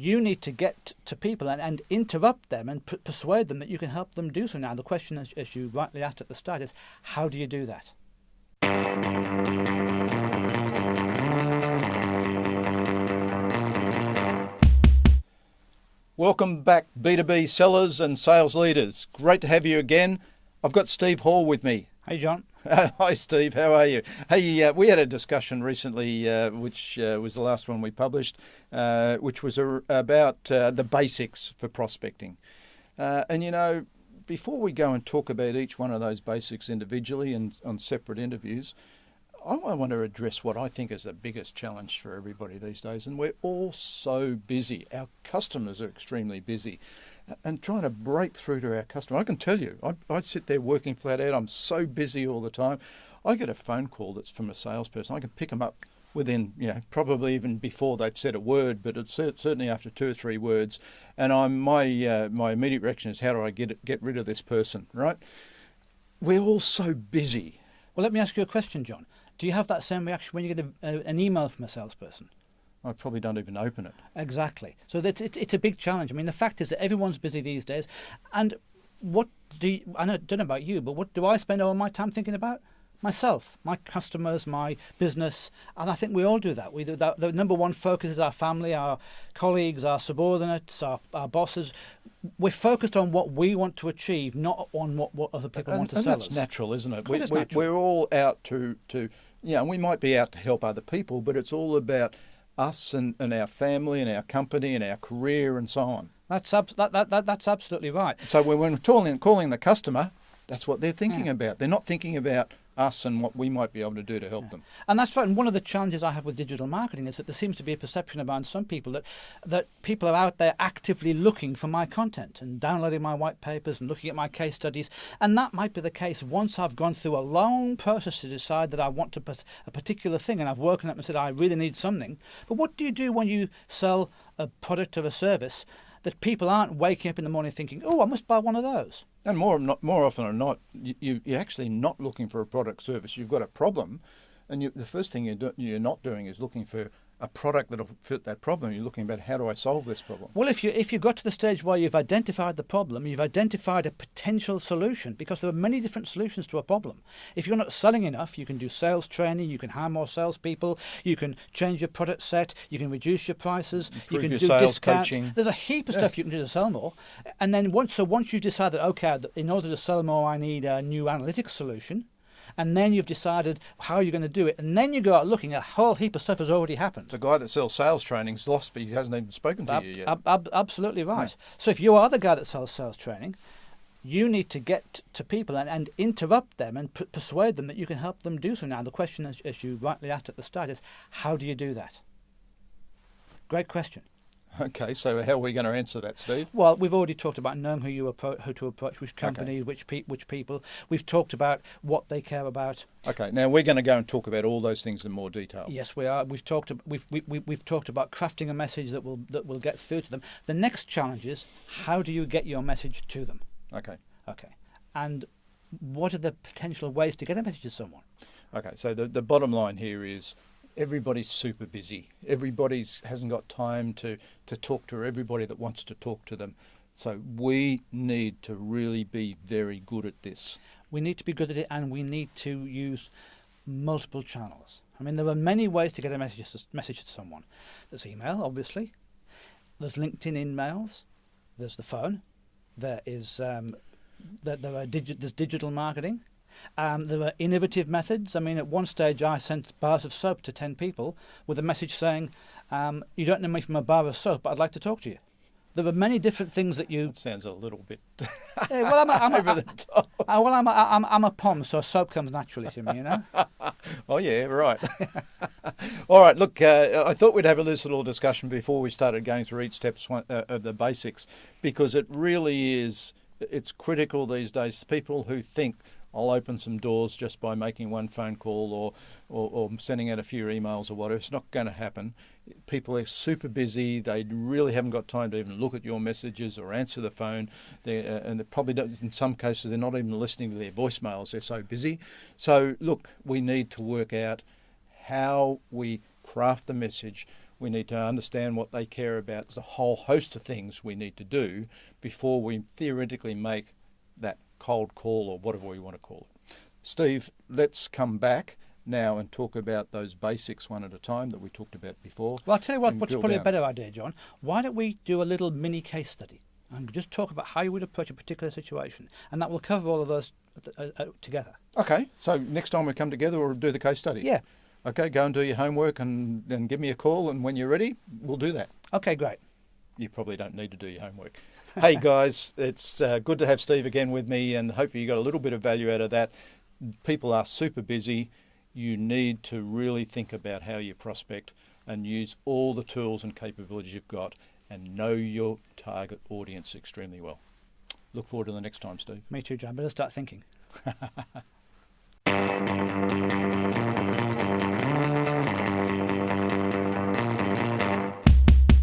You need to get to people and interrupt them and persuade them that you can help them do so. Now, the question, as you rightly asked at the start, is how do you do that? Welcome back, B2B sellers and sales leaders. Great to have you again. I've got Steve Hall with me. Hey, John. Hi, Steve. How are you? Hey, we had a discussion recently, which was the last one we published, which was about the basics for prospecting. And, you know, before we go and talk about each one of those basics individually and on separate interviews, I want to address what I think is the biggest challenge for everybody these days. And we're all so busy. Our customers are extremely busy. And trying to break through to our customer. I can tell you, I sit there working flat out. I'm so busy all the time. I get a phone call that's from a salesperson. I can pick them up within, probably even before they've said a word, but it's certainly after 2 or 3 words. And my immediate reaction is, how do I get rid of this person, right? We're all so busy. Well, let me ask you a question, John. Do you have that same reaction when you get an email from a salesperson? I probably don't even open it. Exactly. So it's a big challenge. I mean, the fact is that everyone's busy these days. And I don't know about you, but what do I spend all my time thinking about? Myself, my customers, my business. And I think we all do that. We do that. The number one focus is our family, our colleagues, our subordinates, our bosses. We're focused on what we want to achieve, not on what other people want to sell us. And that's natural, isn't it? Natural. We're all out to we might be out to help other people, but it's all about us and our family and our company and our career and so on. That's absolutely right. So when we're calling the customer, that's what they're thinking about. They're not thinking about us and what we might be able to do to help them. And that's right. And one of the challenges I have with digital marketing is that there seems to be a perception around some people that people are out there actively looking for my content and downloading my white papers and looking at my case studies. And that might be the case once I've gone through a long process to decide that I want a particular thing, and I've woken up and said, I really need something. But what do you do when you sell a product or a service that people aren't waking up in the morning thinking, oh, I must buy one of those? And more often than not, you're actually not looking for a product service. You've got a problem, and the first thing you're not doing is looking for a product that'll fit that problem. You're looking about, how do I solve this problem? Well, if you got to the stage where you've identified the problem, you've identified a potential solution, because there are many different solutions to a problem. If you're not selling enough, you can do sales training, you can hire more salespeople, you can change your product set, you can reduce your prices, improve you can your do sales discounts. coaching. There's a heap of stuff you can do to sell more. And then once you decide that, okay, in order to sell more, I need a new analytics solution, and then you've decided how you're going to do it, and then you go out looking, a whole heap of stuff has already happened. The guy that sells sales training's lost, but he hasn't even spoken to you yet. Absolutely right. Yeah. So if you are the guy that sells sales training, you need to get to people and interrupt them and persuade them that you can help them do so. Now, the question, as you rightly asked at the start, is how do you do that? Great question. Okay, so how are we going to answer that, Steve? Well, we've already talked about knowing who to approach, which companies, okay. which people. We've talked about what they care about. Okay, now we're going to go and talk about all those things in more detail. Yes, we are. We've talked about crafting a message that will get through to them. The next challenge is, how do you get your message to them? Okay. And what are the potential ways to get a message to someone? Okay, so the bottom line here is, everybody's super busy. Everybody hasn't got time to talk to everybody that wants to talk to them. So we need to really be very good at this. We need to be good at it, and we need to use multiple channels. I mean, there are many ways to get a message to someone. There's email, obviously. There's LinkedIn emails. There's the phone. There's digital marketing. There are innovative methods. I mean, at one stage I sent bars of soap to 10 people with a message saying, you don't know me from a bar of soap, but I'd like to talk to you. There are many different things that you... That sounds a little bit over the top. I'm a POM, so soap comes naturally to me, you know? Oh, yeah, right. All right, look, I thought we'd have a little discussion before we started going through each step of the basics, because it really is, it's critical these days. People who think, I'll open some doors just by making one phone call or sending out a few emails or whatever. It's not going to happen. People are super busy. They really haven't got time to even look at your messages or answer the phone. And they probably don't, in some cases, they're not even listening to their voicemails. They're so busy. So look, we need to work out how we craft the message We need to understand what they care about. There's a whole host of things we need to do before we theoretically make that cold call or whatever we want to call it. Steve, let's come back now and talk about those basics one at a time that we talked about before. Well, I'll tell you what, and what's drill probably a down. better idea, John. Why don't we do a little mini case study and just talk about how you would approach a particular situation, and that will cover all of those together. Okay, so next time we come together, we'll do the case study. Yeah. Okay, go and do your homework and give me a call, and when you're ready, we'll do that. Okay, great. You probably don't need to do your homework. Hey guys, it's good to have Steve again with me, and hopefully you got a little bit of value out of that. People are super busy. You need to really think about how you prospect and use all the tools and capabilities you've got and know your target audience extremely well. Look forward to the next time, Steve. Me too, John. Better start thinking.